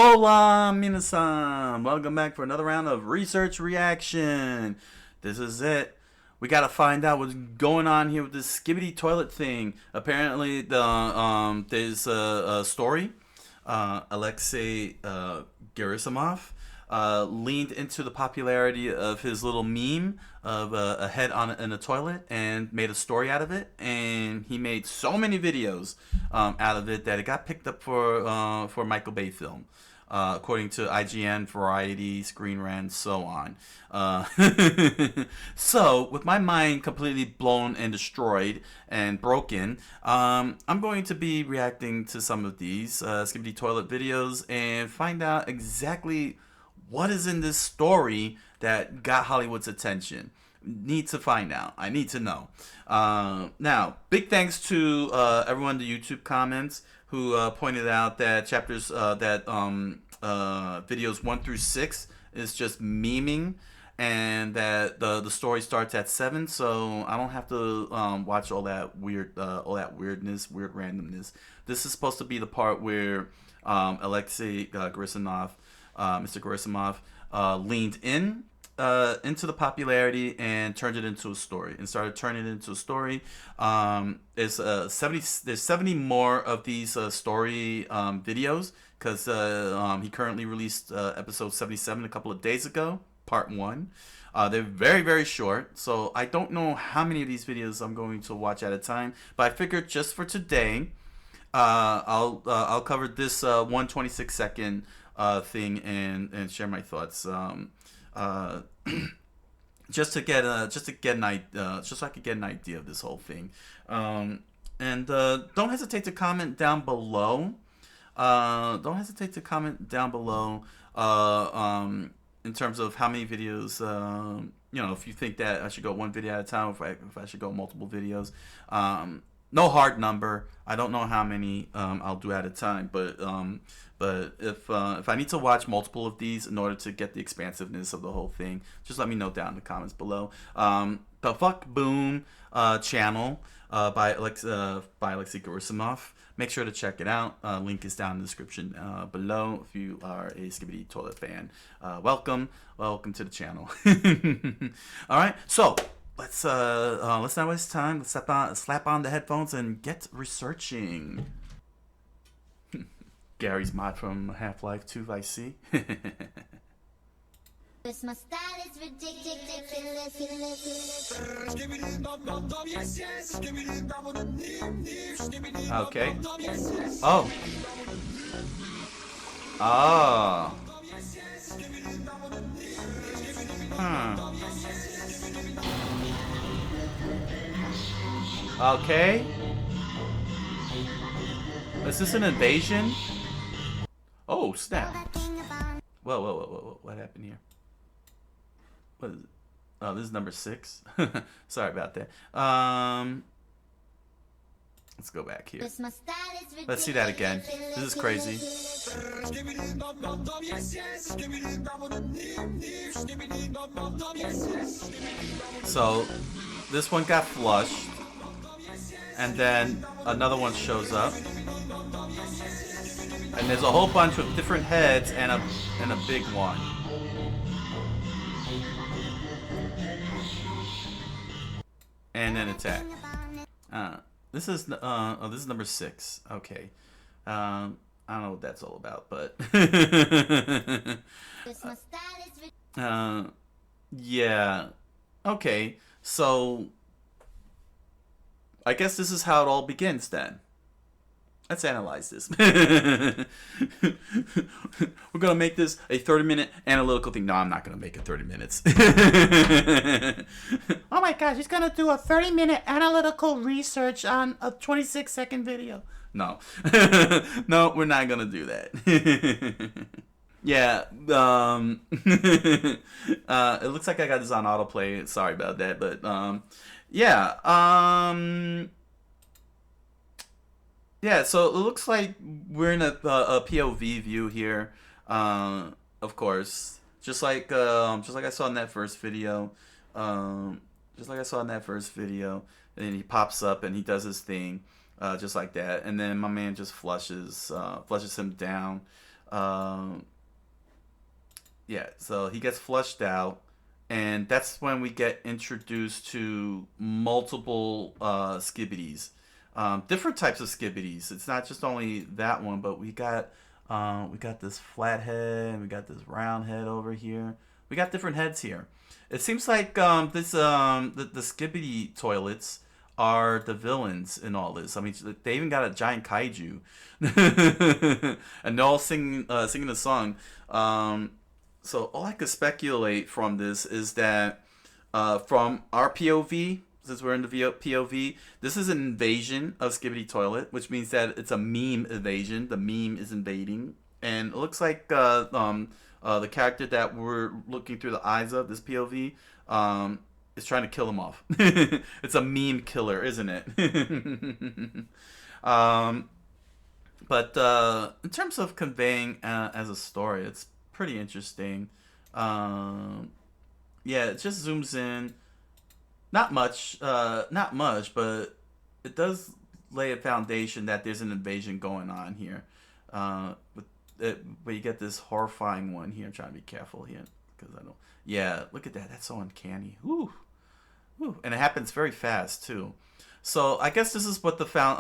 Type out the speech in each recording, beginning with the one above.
Hola, minasan! Welcome back for another round of research reaction. This is it. We gotta find out what's going on here with this Skibidi toilet thing. Apparently, there's a story. Alexei Gerasimov leaned into the popularity of his little meme of a head in a toilet and made a story out of it. And he made so many videos out of it that it got picked up for Michael Bay film. According to IGN, Variety, Screen Rant, so on. So, with my mind completely blown and destroyed and broken, I'm going to be reacting to some of these Skibidi toilet videos and find out exactly what is in this story that got Hollywood's attention. Need to find out. I need to know. Now, big thanks to everyone in the YouTube comments who pointed out that videos 1 through 6 is just memeing, and that the story starts at 7, so I don't have to watch all that weirdness, weird randomness. This is supposed to be the part where Alexei Gerasimov, Mr. Gerasimov, leaned into the popularity and turned it into a story and started turning it into a story. There's 70 more of these story videos, because he currently released episode 77 a couple of days ago, part 1. They're very, very short, so I don't know how many of these videos I'm going to watch at a time, but I figured just for today, I'll cover this 126-second thing and share my thoughts. Just so I could get an idea of this whole thing. And don't hesitate to comment down below. In terms of how many videos, if you think that I should go one video at a time, if I should go multiple videos. No hard number. I don't know how many I'll do at a time, but if I need to watch multiple of these in order to get the expansiveness of the whole thing, just let me know down in the comments below. The Fuck Boom channel by Alexei Gerasimov. Make sure to check it out. Link is down in the description below if you are a Skibidi toilet fan. Welcome to the channel. All right, so let's not waste time. Let's slap on the headphones and get researching. Gary's mod from Half-Life 2, I see. Okay. Oh. Oh. Okay. Is this an invasion? Oh, snap. Whoa. What happened here? What is it? Oh, this is number 6. Sorry about that. Let's go back here. Let's see that again. This is crazy. So, this one got flushed. And then another one shows up. And there's a whole bunch of different heads and a big one. And then attack. This is number 6. Okay. I don't know what that's all about, but yeah. Okay. So I guess this is how it all begins then. Let's analyze this. We're going to make this a 30-minute analytical thing. No, I'm not going to make it 30 minutes. Oh my gosh, he's going to do a 30-minute analytical research on a 26-second video. No. No, we're not going to do that. Yeah. It looks like I got this on autoplay. Sorry about that. But, yeah. Yeah, so it looks like we're in a POV view here, of course, just like I saw in that first video, and then he pops up and he does his thing, just like that, and then my man just flushes him down, Um, yeah, so he gets flushed out, and that's when we get introduced to multiple skibidis, different types of skibidis. It's not just only that one, but we got this flat head, and we got this round head over here. We got different heads here. It seems like the skibidi toilets are the villains in all this. I mean, they even got a giant kaiju, and they're all singing the song. So all I could speculate from this is that from our POV, since we're in the POV, this is an invasion of Skibidi Toilet, which means that it's a meme invasion. The meme is invading, and it looks like the character that we're looking through the eyes of, this POV, is trying to kill him off. It's a meme killer, isn't it? um, but in terms of conveying as a story, it's pretty interesting. Um, yeah, it just zooms in. Not much, but it does lay a foundation that there's an invasion going on here. With but you get this horrifying one here. I'm trying to be careful here because I don't. Yeah, look at that. That's so uncanny. Woo, woo, and it happens very fast too. So I guess this is what the where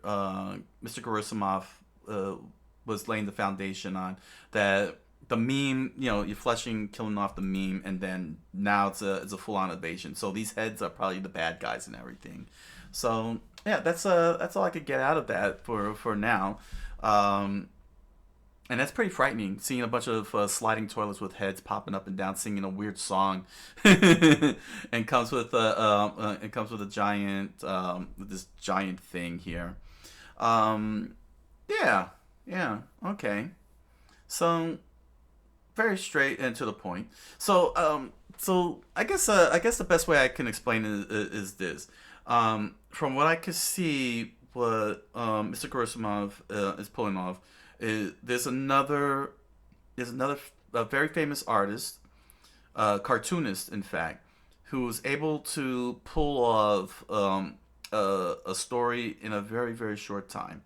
Mr. Gerasimov uh, was laying the foundation on, that the meme, you're fleshing, killing off the meme, and then now it's a full on invasion. So these heads are probably the bad guys and everything. So yeah, that's all I could get out of that for now. Um, and that's pretty frightening, seeing a bunch of sliding toilets with heads popping up and down, singing a weird song, and comes with a giant with this giant thing here. Um, yeah, yeah, okay. So very straight and to the point. So I guess the best way I can explain it is this. From what I could see, what Mr. Gerasimov is pulling off is there's another a very famous artist, cartoonist, in fact, who's able to pull off a story in a very very short time,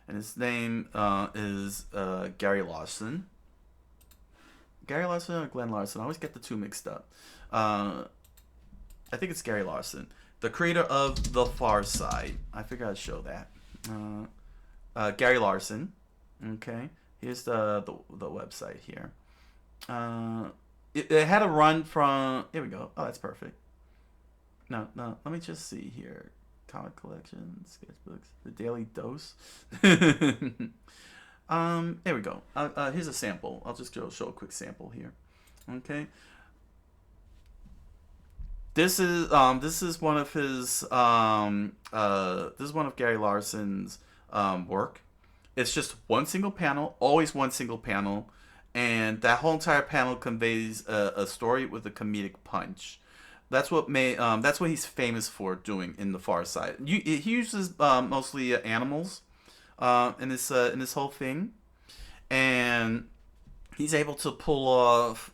and his name is Gary Larson. Gary Larson or Glenn Larson? I always get the two mixed up. Uh, I think it's Gary Larson, the creator of The Far Side. I figured I'd show that. Gary Larson. Okay, here's the website here. It had a run from. Here we go. Oh, that's perfect. No, no. Let me just see here. Comic collection, sketchbooks, the Daily Dose. Here we go. Here's a sample. I'll just show a quick sample here. Okay. This is one of his this is one of Gary Larson's work. It's just one single panel, always one single panel, and that whole entire panel conveys a story with a comedic punch. That's what he's famous for doing in The Far Side. He uses mostly animals in this whole thing, and he's able to pull off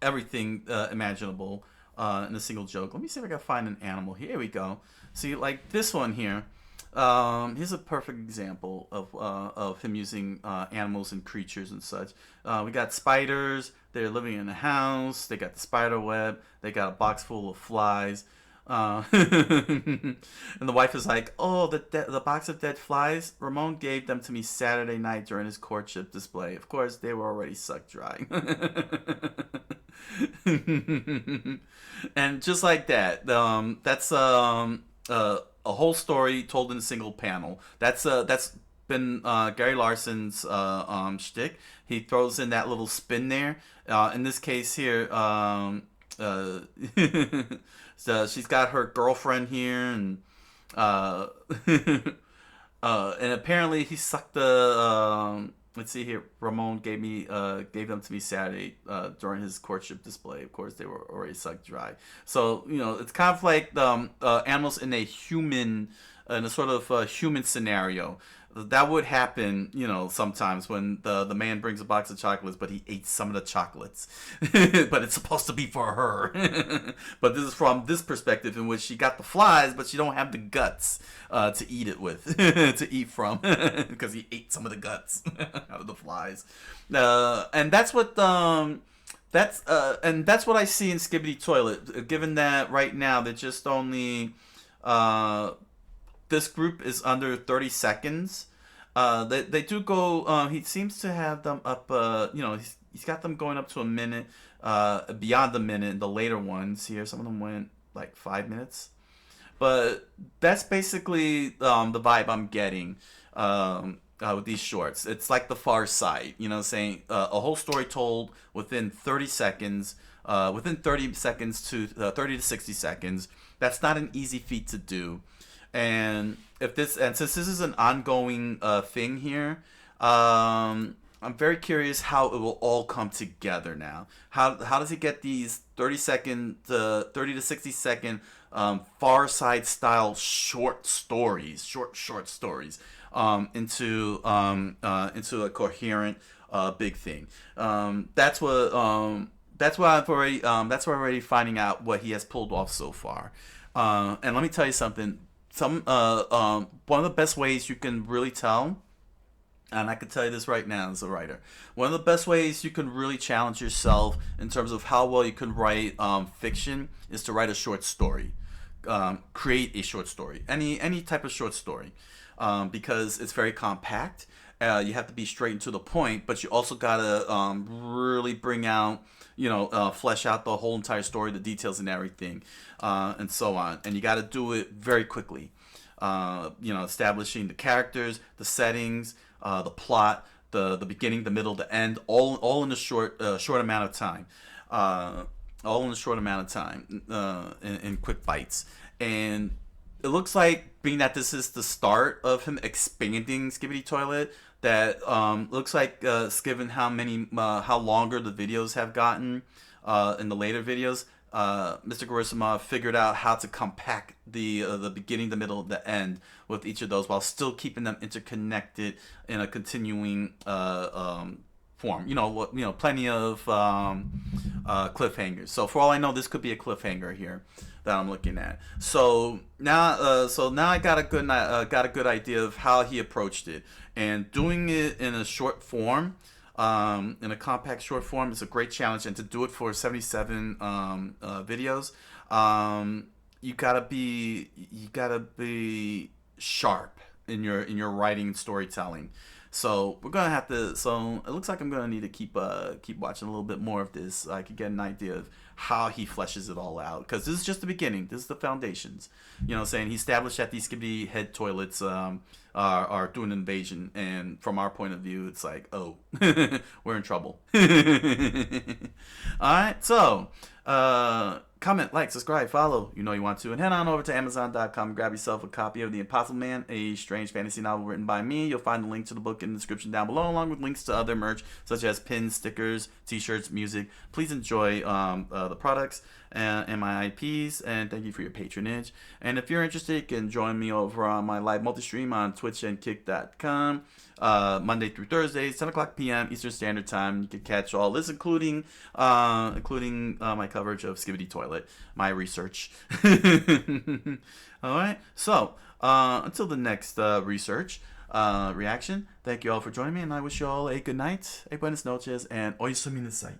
everything imaginable in a single joke. Let me see if I can find an animal. Here we go. See, like this one here. Here's a perfect example of him using animals and creatures and such. We got spiders. They're living in a house. They got the spider web. They got a box full of flies. And the wife is like, "Oh, the box of dead flies. Ramon gave them to me Saturday night during his courtship display. Of course, they were already sucked dry." And just like that, that's a whole story told in a single panel. That's been Gary Larson's shtick. He throws in that little spin there. In this case here, so she's got her girlfriend here, and uh, and apparently he sucked the. Let's see here. Ramon gave them to me Saturday during his courtship display. Of course, they were already sucked dry. So it's kind of like animals in a sort of human scenario. that would happen, sometimes when the man brings a box of chocolates, but he ate some of the chocolates, but it's supposed to be for her. But this is from this perspective in which she got the flies, but she don't have the guts to eat it with, to eat from, because he ate some of the guts out of the flies, and that's what that's what I see in Skibidi Toilet. Given that right now they're just only this group is under 30 seconds. They do go. He seems to have them up. He's got them going up to a minute. Beyond the minute. The later ones here, some of them went like 5 minutes. But that's basically the vibe I'm getting with these shorts. It's like the Far Side, saying a whole story told within 30 seconds. Within 30 seconds to 30 to 60 seconds. That's not an easy feat to do. And since this is an ongoing thing here, I'm very curious how it will all come together now. How does he get these 30 to 60 second Far Side style short stories, short stories, into a coherent big thing? That's why I'm already finding out what he has pulled off so far. And let me tell you something. One of the best ways you can really tell, and I can tell you this right now as a writer, one of the best ways you can really challenge yourself in terms of how well you can write fiction is to write a short story. Create a short story, any type of short story, because it's very compact. You have to be straight and to the point, but you also gotta really bring out, flesh out the whole entire story, the details and everything, and so on. And you gotta do it very quickly. Establishing the characters, the settings, the plot, the beginning, the middle, the end, all in a short amount of time. All in a short amount of time, in quick bites. And it looks like, being that this is the start of him expanding Skibidi Toilet, that looks like, given how longer the videos have gotten in the later videos, Mr. Gurusama figured out how to compact the beginning, the middle, the end with each of those, while still keeping them interconnected in a continuing form. Plenty of cliffhangers. So for all I know, this could be a cliffhanger here that I'm looking at. So now I got a good idea of how he approached it, and doing it in a short form, in a compact short form, is a great challenge. And to do it for 77 videos, you gotta be sharp in your writing and storytelling. So we're gonna have to. So it looks like I'm gonna need to keep watching a little bit more of this, so I can get an idea of how he fleshes it all out. Because this is just the beginning. This is the foundations. Saying he established that these Skibidi head toilets are doing an invasion, and from our point of view, it's like, oh, we're in trouble. All right, so. Comment, like, subscribe, follow, you want to, and head on over to Amazon.com and grab yourself a copy of The Impossible Man, a strange fantasy novel written by me. You'll find the link to the book in the description down below, along with links to other merch such as pins, stickers, t-shirts, music. Please enjoy the products and my IPs, and thank you for your patronage. And if you're interested, you can join me over on my live multi-stream on Twitch and Kick.com. Monday through Thursdays, 10 o'clock p.m. Eastern Standard Time. You can catch all this, including my coverage of Skibidi Toilet, my research. All right. So until the next research reaction, thank you all for joining me, and I wish you all a good night, a buenas noches, and oyasumi nasai.